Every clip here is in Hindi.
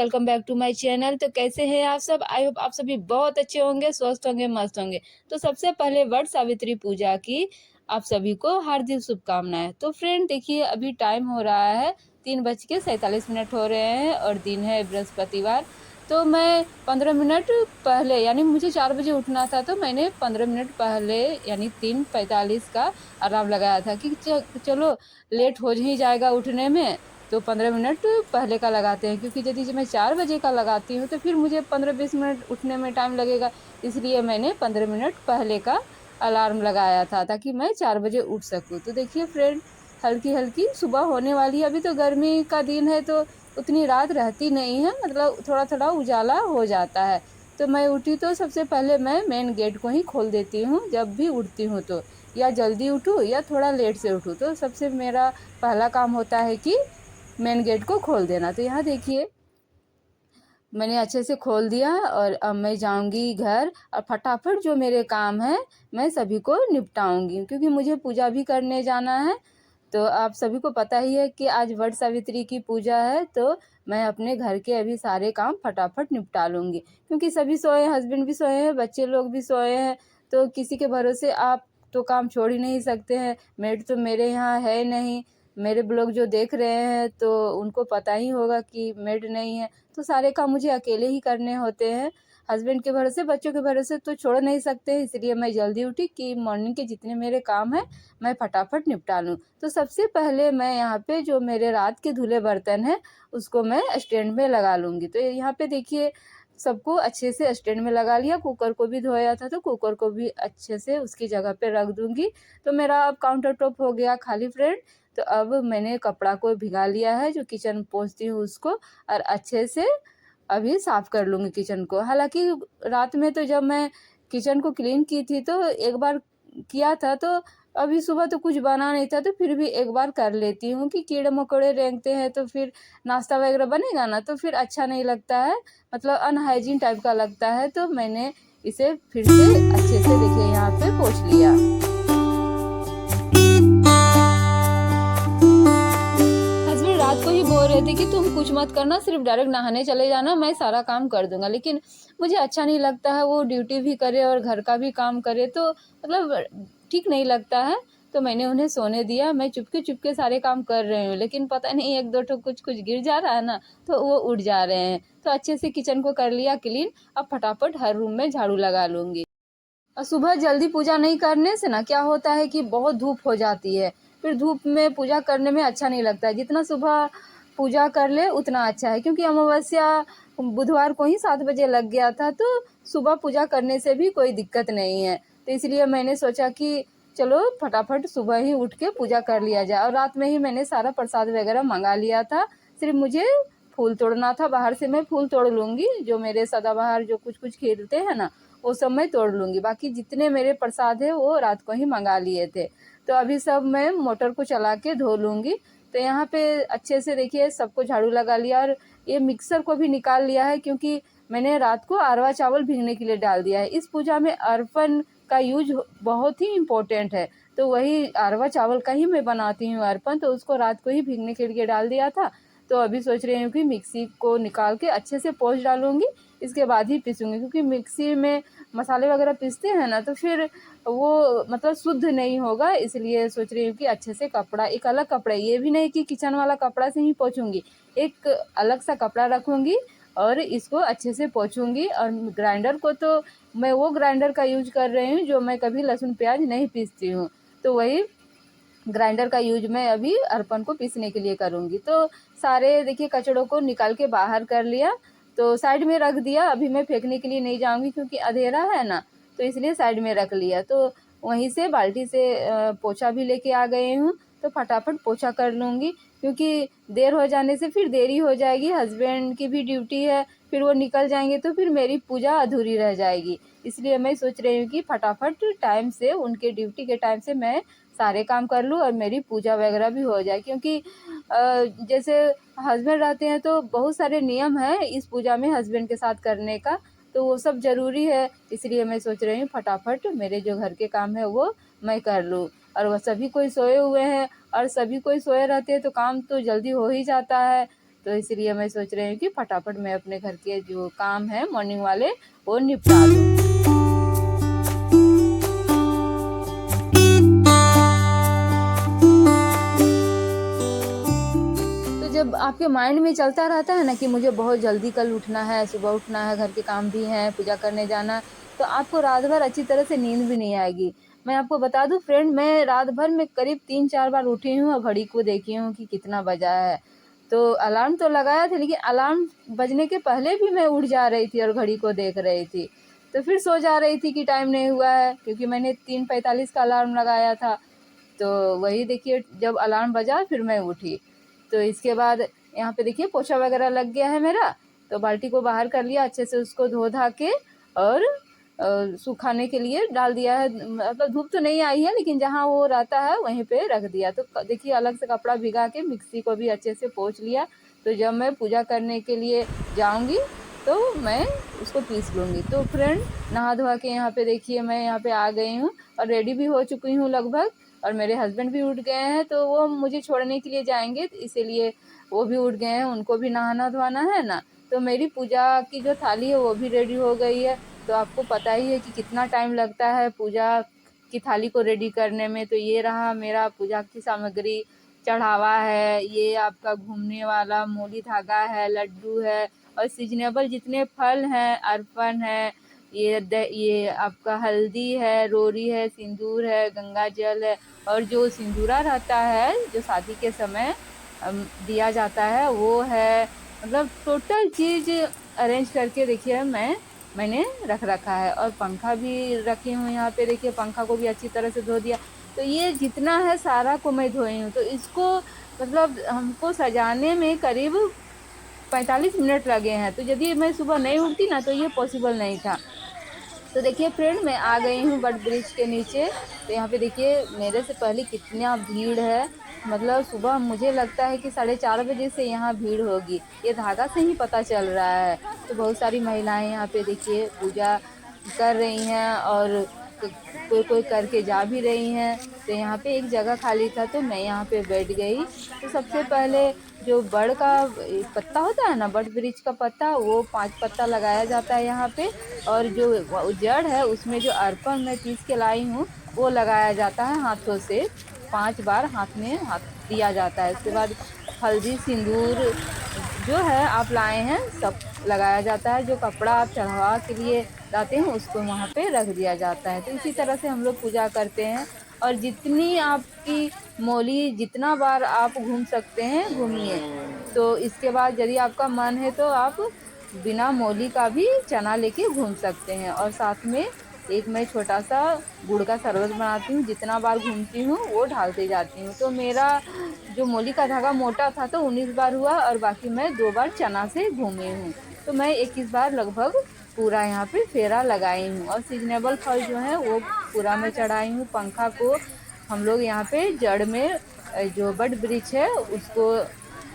Welcome back to my channel. तो कैसे हैं आप सब? आई होप आप सभी बहुत अच्छे होंगे, स्वस्थ होंगे, मस्त होंगे। तो सबसे पहले वट सावित्री पूजा की आप सभी को हार्दिक शुभकामनाएं। तो फ्रेंड देखिए, अभी टाइम हो रहा है 3:47 हो रहे हैं और दिन है बृहस्पतिवार। तो मैं 15 मिनट पहले, यानी मुझे 4 बजे उठना था, तो मैंने 15 मिनट पहले यानी 3:45 का अलार्म लगाया था कि चलो लेट हो ही जाएगा उठने में, तो 15 मिनट पहले का लगाते हैं। क्योंकि यदि मैं 4 बजे का लगाती हूँ तो फिर मुझे 15-20 मिनट उठने में टाइम लगेगा, इसलिए मैंने 15 मिनट पहले का अलार्म लगाया था ताकि मैं 4 बजे उठ सकूँ। तो देखिए फ्रेंड, हल्की हल्की सुबह होने वाली है। अभी तो गर्मी का दिन है तो उतनी रात रहती नहीं है, मतलब थोड़ा थोड़ा उजाला हो जाता है। तो मैं उठी तो सबसे पहले मैं मेन गेट को ही खोल देती हूँ जब भी उठती हूँ। तो या जल्दी उठूँ या थोड़ा लेट से उठूँ, तो सबसे मेरा पहला काम होता है कि मेन गेट को खोल देना। तो यहाँ देखिए, मैंने अच्छे से खोल दिया और अब मैं जाऊंगी घर और फटाफट जो मेरे काम है मैं सभी को निपटाऊंगी, क्योंकि मुझे पूजा भी करने जाना है। तो आप सभी को पता ही है कि आज वट सावित्री की पूजा है, तो मैं अपने घर के अभी सारे काम फटाफट निपटा लूँगी, क्योंकि सभी सोए हैं, हस्बैंड भी सोए हैं, बच्चे लोग भी सोए हैं। तो किसी के भरोसे आप तो काम छोड़ ही नहीं सकते हैं। मेड तो मेरे यहाँ है नहीं, मेरे ब्लॉग जो देख रहे हैं तो उनको पता ही होगा कि मेड नहीं है, तो सारे काम मुझे अकेले ही करने होते हैं। हस्बैंड के भरोसे, बच्चों के भरोसे तो छोड़ नहीं सकते, इसलिए मैं जल्दी उठी कि मॉर्निंग के जितने मेरे काम हैं मैं फटाफट निपटा लूँ। तो सबसे पहले मैं यहाँ पे जो मेरे रात के धुले बर्तन हैं उसको मैं स्टैंड में लगा लूँगी। तो यहाँ पे देखिए, सबको अच्छे से स्टैंड में लगा लिया। कुकर को भी धोया था तो कुकर को भी अच्छे से उसकी जगह पे रख दूँगी। तो मेरा अब काउंटर टॉप हो गया खाली फ्रेंड। तो अब मैंने कपड़ा को भिगा लिया है, जो किचन पोंछती हूँ उसको, और अच्छे से अभी साफ कर लूँगी किचन को। हालांकि रात में तो जब मैं किचन को क्लीन की थी तो एक बार किया था, तो अभी सुबह तो कुछ बना नहीं था, तो फिर भी एक बार कर लेती हूँ कि कीड़े मकोड़े रेंगते हैं तो फिर नाश्ता वगैरह बनेगा ना, तो फिर अच्छा नहीं लगता है, मतलब अनहाइजीन टाइप का लगता है। तो मैंने इसे फिर से अच्छे से देखिए यहाँ पे पोंछ लिया। हस्बैंड रात को ही बोल रहे थे कि तुम कुछ मत करना, सिर्फ डायरेक्ट नहाने चले जाना, मैं सारा काम कर दूंगा। लेकिन मुझे अच्छा नहीं लगता है, वो ड्यूटी भी करे और घर का भी काम करे, तो मतलब ठीक नहीं लगता है। तो मैंने उन्हें सोने दिया। मैं चुपके चुपके सारे काम कर रही हूँ, लेकिन पता नहीं एक दो ठो कुछ कुछ गिर जा रहा है ना, तो वो उड़ जा रहे हैं। तो अच्छे से किचन को कर लिया क्लीन। अब फटाफट हर रूम में झाड़ू लगा लूँगी। और सुबह जल्दी पूजा नहीं करने से ना क्या होता है कि बहुत धूप हो जाती है, फिर धूप में पूजा करने में अच्छा नहीं लगता है। जितना सुबह पूजा कर ले उतना अच्छा है, क्योंकि अमावस्या बुधवार को ही 7 बजे लग गया था, तो सुबह पूजा करने से भी कोई दिक्कत नहीं है। तो इसलिए मैंने सोचा कि चलो फटाफट सुबह ही उठ के पूजा कर लिया जाए। और रात में ही मैंने सारा प्रसाद वगैरह मंगा लिया था, सिर्फ मुझे फूल तोड़ना था। बाहर से मैं फूल तोड़ लूँगी, जो मेरे सदाबहार जो कुछ कुछ खिलते हैं ना वो सब मैं तोड़ लूँगी। बाकी जितने मेरे प्रसाद है वो रात को ही मंगा लिए थे। तो अभी सब मैं मोटर को चला के धो लूँगी। तो यहाँ पे अच्छे से देखिए सबको झाड़ू लगा लिया, और ये मिक्सर को भी निकाल लिया है, क्योंकि मैंने रात को अरवा चावल भीगने के लिए डाल दिया है। इस पूजा में अर्पण का यूज बहुत ही इम्पोर्टेंट है, तो वही अरवा चावल का ही मैं बनाती हूँ अर्पण। तो उसको रात को ही भीगने के लिए डाल दिया था। तो अभी सोच रही हूँ कि मिक्सी को निकाल के अच्छे से पोंछ डालूँगी, इसके बाद ही पीसूँगी। क्योंकि मिक्सी में मसाले वगैरह पीसते हैं ना, तो फिर वो मतलब शुद्ध नहीं होगा, इसलिए सोच रही हूँ कि अच्छे से कपड़ा, एक अलग कपड़ा, ये भी नहीं कि किचन वाला कपड़ा से ही पोंछूंगी, एक अलग सा कपड़ा रखूँगी और इसको अच्छे से पोंछूंगी। और ग्राइंडर को तो मैं वो ग्राइंडर का यूज कर रही हूँ जो मैं कभी लहसुन प्याज नहीं पीसती हूँ, तो वही ग्राइंडर का यूज मैं अभी अर्पण को पीसने के लिए करूँगी। तो सारे देखिए कचड़ों को निकाल के बाहर कर लिया, तो साइड में रख दिया। अभी मैं फेंकने के लिए नहीं जाऊँगी क्योंकि अंधेरा है ना, तो इसलिए साइड में रख लिया। तो वहीं से बाल्टी से पोछा भी लेके आ गई हूँ, तो फटाफट पोछा कर लूँगी, क्योंकि देर हो जाने से फिर देरी हो जाएगी। हस्बैंड की भी ड्यूटी है, फिर वो निकल जाएंगे तो फिर मेरी पूजा अधूरी रह जाएगी। इसलिए मैं सोच रही हूँ कि फटाफट टाइम से, उनके ड्यूटी के टाइम से मैं सारे काम कर लूँ और मेरी पूजा वगैरह भी हो जाए। क्योंकि जैसे हस्बैंड रहते हैं तो बहुत सारे नियम हैं इस पूजा में हस्बैंड के साथ करने का, तो वो सब ज़रूरी है। इसलिए मैं सोच रही हूँ फटाफट मेरे जो घर के काम है वो मैं कर लूँ। और वह सभी कोई सोए हुए हैं, और सभी कोई सोए रहते हैं तो काम तो जल्दी हो ही जाता है। तो इसलिए मैं सोच रही हूँ कि फटाफट मैं अपने घर के जो काम है मॉर्निंग वाले वो निपटा दूँ। तो जब आपके माइंड में चलता रहता है ना कि मुझे बहुत जल्दी कल उठना है, सुबह उठना है, घर के काम भी हैं, पूजा करने जाना है, तो आपको रात भर अच्छी तरह से नींद भी नहीं आएगी। मैं आपको बता दूं फ्रेंड, मैं रात भर में करीब 3-4 बार उठी हूँ और घड़ी को देखी हूँ कि कितना बजा है। तो अलार्म तो लगाया था, लेकिन अलार्म बजने के पहले भी मैं उठ जा रही थी और घड़ी को देख रही थी। तो फिर सो जा रही थी कि टाइम नहीं हुआ है, क्योंकि मैंने 3:45 का अलार्म लगाया था। तो वही देखिए, जब अलार्म बजा फिर मैं उठी। तो इसके बाद यहाँ पे देखिए पोछा वगैरह लग गया है मेरा, तो बाल्टी को बाहर कर लिया, अच्छे से उसको धो धा के और सुखाने के लिए डाल दिया है। मतलब धूप तो नहीं आई है, लेकिन जहाँ वो रहता है वहीं पे रख दिया। तो देखिए अलग से कपड़ा भिगा के मिक्सी को भी अच्छे से पोंछ लिया। तो जब मैं पूजा करने के लिए जाऊँगी तो मैं उसको पीस लूँगी। तो फ्रेंड, नहा धोवा के यहाँ पे देखिए मैं यहाँ पे आ गई हूँ और रेडी भी हो चुकी हूँ लगभग। और मेरे हस्बैंड भी उठ गए हैं, तो वो मुझे छोड़ने के लिए जाएंगे, तो इसीलिए वो भी उठ गए हैं, उनको भी नहाना धोना है ना। तो मेरी पूजा की जो थाली है वो भी रेडी हो गई है। तो आपको पता ही है कि कितना टाइम लगता है पूजा की थाली को रेडी करने में। तो ये रहा मेरा पूजा की सामग्री, चढ़ावा है, ये आपका घूमने वाला मूली धागा है, लड्डू है और सीजनेबल जितने फल हैं, अर्पण है, ये आपका हल्दी है, रोरी है, सिंदूर है, गंगा जल है और जो सिंदूरा रहता है जो शादी के समय दिया जाता है वो है। मतलब टोटल चीज़ अरेंज करके देखिए मैंने रख रखा है। और पंखा भी रखी हूँ यहाँ पे, देखिए पंखा को भी अच्छी तरह से धो दिया। तो ये जितना है सारा को मैं धोई हूँ। तो इसको मतलब हमको सजाने में करीब 45 मिनट लगे हैं। तो यदि मैं सुबह नहीं उठती ना तो ये पॉसिबल नहीं था। तो देखिए फ्रेंड, मैं आ गई हूँ बट ब्रिज के नीचे। तो यहाँ पे देखिए मेरे से पहले कितना भीड़ है। मतलब सुबह मुझे लगता है कि 4:30 बजे से यहाँ भीड़ होगी, ये धागा से ही पता चल रहा है। तो बहुत सारी महिलाएं यहाँ पे देखिए पूजा कर रही हैं और कोई कोई करके जा भी रही हैं। तो यहाँ पे एक जगह खाली था तो मैं यहाँ पे बैठ गई। तो सबसे पहले जो बड़ का पत्ता होता है ना, बड़ वृक्ष का पत्ता, वो 5 पत्ता लगाया जाता है यहाँ पे। और जो जड़ है उसमें जो अर्पण मैं पीस के लाई हूँ वो लगाया जाता है हाथों से, 5 बार हाथ में हाथ दिया जाता है। उसके बाद हल्दी सिंदूर जो है आप लाए हैं सब लगाया जाता है। जो कपड़ा आप चढ़ावा के लिए लाते हैं उसको वहाँ पे रख दिया जाता है। तो इसी तरह से हम लोग पूजा करते हैं। और जितनी आपकी मौली जितना बार आप घूम सकते हैं घूमिए। तो इसके बाद यदि आपका मन है तो आप बिना मौली का भी चना लेके घूम सकते हैं। और साथ में एक मैं छोटा सा गुड़ का शरबत बनाती हूँ, जितना बार घूमती हूँ वो ढालते जाती हूँ। तो मेरा जो मौली का धागा मोटा था तो 19 बार हुआ और बाकी मैं 2 बार चना से घूमी हूँ। तो मैं 21 बार लगभग पूरा यहाँ पे फेरा लगाई हूँ। और सीजनेबल फल जो है वो पूरा मैं चढ़ाई हूँ। पंखा को हम लोग यहाँ पे जड़ में जो बड़ वृक्ष है उसको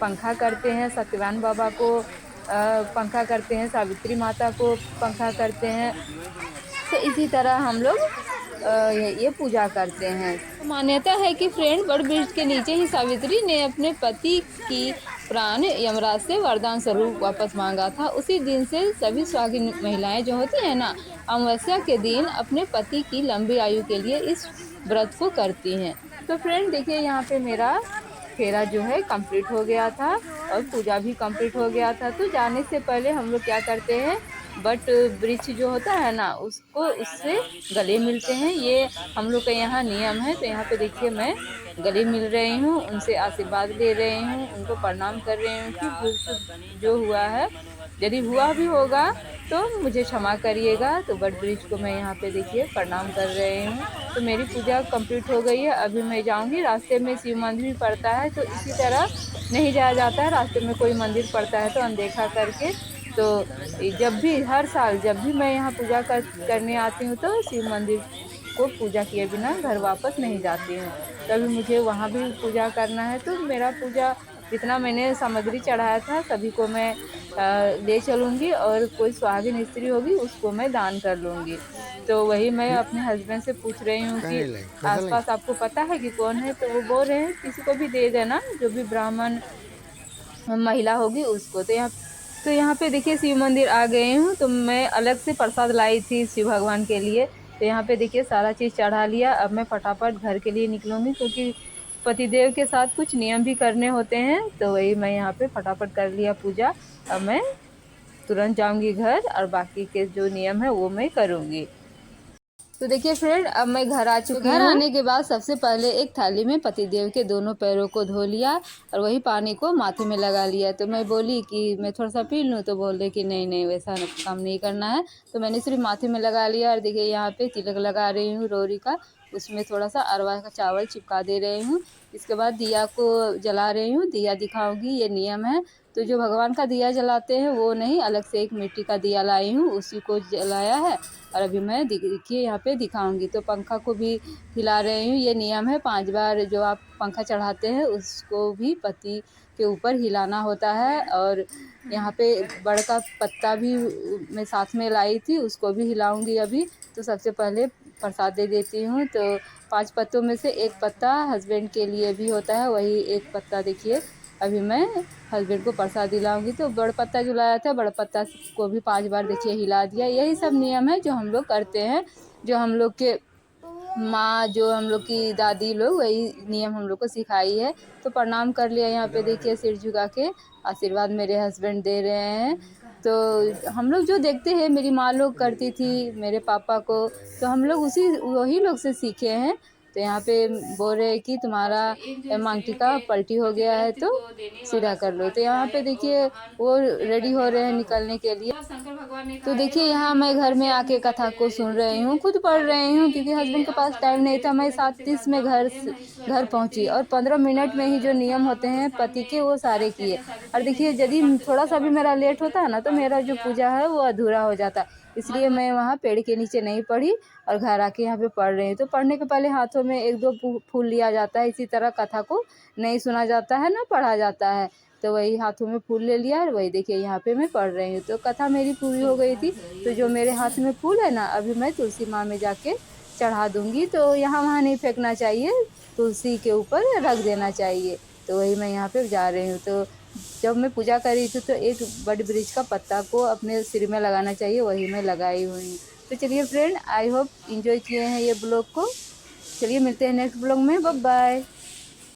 पंखा करते हैं, सत्यवान बाबा को पंखा करते हैं, सावित्री माता को पंखा करते हैं। तो इसी तरह हम लोग ये पूजा करते हैं। तो मान्यता है कि फ्रेंड, बड़ वृक्ष के नीचे ही सावित्री ने अपने पति की प्राण यमराज से वरदान स्वरूप वापस मांगा था। उसी दिन से सभी सुहागिन महिलाएं जो होती हैं ना, अमावस्या के दिन अपने पति की लंबी आयु के लिए इस व्रत को करती हैं। तो फ्रेंड देखिए यहाँ पे मेरा फेरा जो है कंप्लीट हो गया था और पूजा भी कंप्लीट हो गया था। तो जाने से पहले हम लोग क्या करते हैं, बट वृक्ष जो होता है ना उसको उससे गले मिलते हैं। ये हम लोग का यहाँ नियम है। तो यहाँ पे देखिए मैं गले मिल रही हूँ, उनसे आशीर्वाद ले रही हूँ, उनको प्रणाम कर रही हूँ कि भूल चूक जो हुआ है यदि हुआ भी होगा तो मुझे क्षमा करिएगा। तो बट वृक्ष को मैं यहाँ पे देखिए प्रणाम कर रही हूँ। तो मेरी पूजा कंप्लीट हो गई है। अभी मैं जाऊँगी, रास्ते में शिव मंदिर भी पड़ता है तो इसी तरह नहीं जाया जाता है, रास्ते में कोई मंदिर पड़ता है तो अनदेखा करके। तो जब भी हर साल जब भी मैं यहाँ पूजा करने आती हूँ तो शिव मंदिर को पूजा किए बिना घर वापस नहीं जाती हूँ। तभी मुझे वहाँ भी पूजा करना है। तो मेरा पूजा जितना मैंने सामग्री चढ़ाया था सभी को मैं ले चलूँगी और कोई सुहागिन स्त्री होगी उसको मैं दान कर लूँगी। तो वही मैं अपने हस्बैंड से पूछ रही हूँ कि आसपास आपको पता है कि कौन है। तो वो बोल रहे हैं किसी को भी दे देना, जो भी ब्राह्मण महिला होगी उसको। तो यहाँ पे देखिए शिव मंदिर आ गए हूँ। तो मैं अलग से प्रसाद लाई थी शिव भगवान के लिए। तो यहाँ पे देखिए सारा चीज़ चढ़ा लिया। अब मैं फटाफट घर के लिए निकलूँगी, क्योंकि पतिदेव के साथ कुछ नियम भी करने होते हैं। तो वही मैं यहाँ पे फटाफट कर लिया पूजा। अब मैं तुरंत जाऊँगी घर और बाकी के जो नियम है वो मैं करूँगी। तो देखिए फ्रेंड, अब मैं घर आ चुकी हूँ। घर आने के बाद सबसे पहले एक थाली में पतिदेव के दोनों पैरों को धो लिया और वही पानी को माथे में लगा लिया। तो मैं बोली कि मैं थोड़ा सा पी लूँ, तो बोले कि नहीं नहीं वैसा काम नहीं करना है। तो मैंने सिर्फ माथे में लगा लिया। और देखिए यहाँ पे तिलक लगा रही हूँ रोरी का, उसमें थोड़ा सा अरवा का चावल चिपका दे रही हूँ। इसके बाद दिया को जला रही हूँ, दिया दिखाऊंगी, ये नियम है। तो जो भगवान का दिया जलाते हैं वो नहीं, अलग से एक मिट्टी का दिया लाई हूँ, उसी को जलाया है। और अभी मैं देखिए यहाँ पे दिखाऊंगी। तो पंखा को भी हिला रही हूँ, ये नियम है। 5 बार जो आप पंखा चढ़ाते हैं उसको भी पति के ऊपर हिलाना होता है। और यहाँ पे बड़ का पत्ता भी मैं साथ में लाई थी, उसको भी हिलाऊंगी अभी। तो सबसे पहले प्रसाद दे देती हूँ। तो 5 पत्तों में से एक पत्ता हस्बैंड के लिए भी होता है, वही एक पत्ता देखिए अभी मैं हस्बैंड को प्रसाद दिलाऊंगी। तो बड़ पत्ता जो लाया था, बड़ पत्ता को भी 5 बार देखिए हिला दिया। यही सब नियम है जो हम लोग करते हैं, जो हम लोग के माँ, जो हम लोग की दादी लोग, वही नियम हम लोग को सिखाई है। तो प्रणाम कर लिया, यहाँ पे देखिए सिर झुका के आशीर्वाद मेरे हस्बैंड दे रहे हैं। तो हम लोग जो देखते हैं, मेरी माँ लोग करती थी मेरे पापा को, तो हम लोग वही लोग से सीखे हैं। तो यहाँ पे बोल रहे हैं कि तुम्हारा मांग टीका पलटी हो गया है तो सीधा कर लो। तो यहाँ पे देखिए वो रेडी हो रहे हैं निकलने के लिए। तो देखिए यहाँ मैं घर में आके कथा को सुन रही हूँ, खुद पढ़ रही हूँ, क्योंकि हस्बैंड के पास टाइम नहीं था। मैं 7:30 में घर पहुँची और 15 मिनट में ही जो नियम होते हैं पति के वो सारे किए। और देखिए यदि थोड़ा सा भी मेरा लेट होता है ना, तो मेरा जो पूजा है वो अधूरा हो जाता है। इसलिए मैं वहाँ पेड़ के नीचे नहीं पढ़ी और घर आके यहाँ पे पढ़ रही हूँ। तो पढ़ने के पहले हाथों में 1-2 फूल लिया जाता है। इसी तरह कथा को नहीं सुना जाता है ना पढ़ा जाता है। तो वही हाथों में फूल ले लिया और वही देखिए यहाँ पे मैं पढ़ रही हूँ। तो कथा मेरी पूरी हो गई थी। तो जो मेरे हाथ में फूल है ना, अभी मैं तुलसी माँ में जाके चढ़ा दूँगी। तो यहाँ वहाँ नहीं फेंकना चाहिए, तुलसी के ऊपर रख देना चाहिए। तो वही मैं यहाँ पे जा रही हूँ। तो जब मैं पूजा कर रही थी तो एक बड़ी वृक्ष का पत्ता को अपने सिर में लगाना चाहिए, वही मैं लगाई हुई हूँ। तो चलिए फ्रेंड, आई होप एंजॉय किए हैं ये ब्लॉग को। चलिए मिलते हैं नेक्स्ट ब्लॉग में, बाय बाय।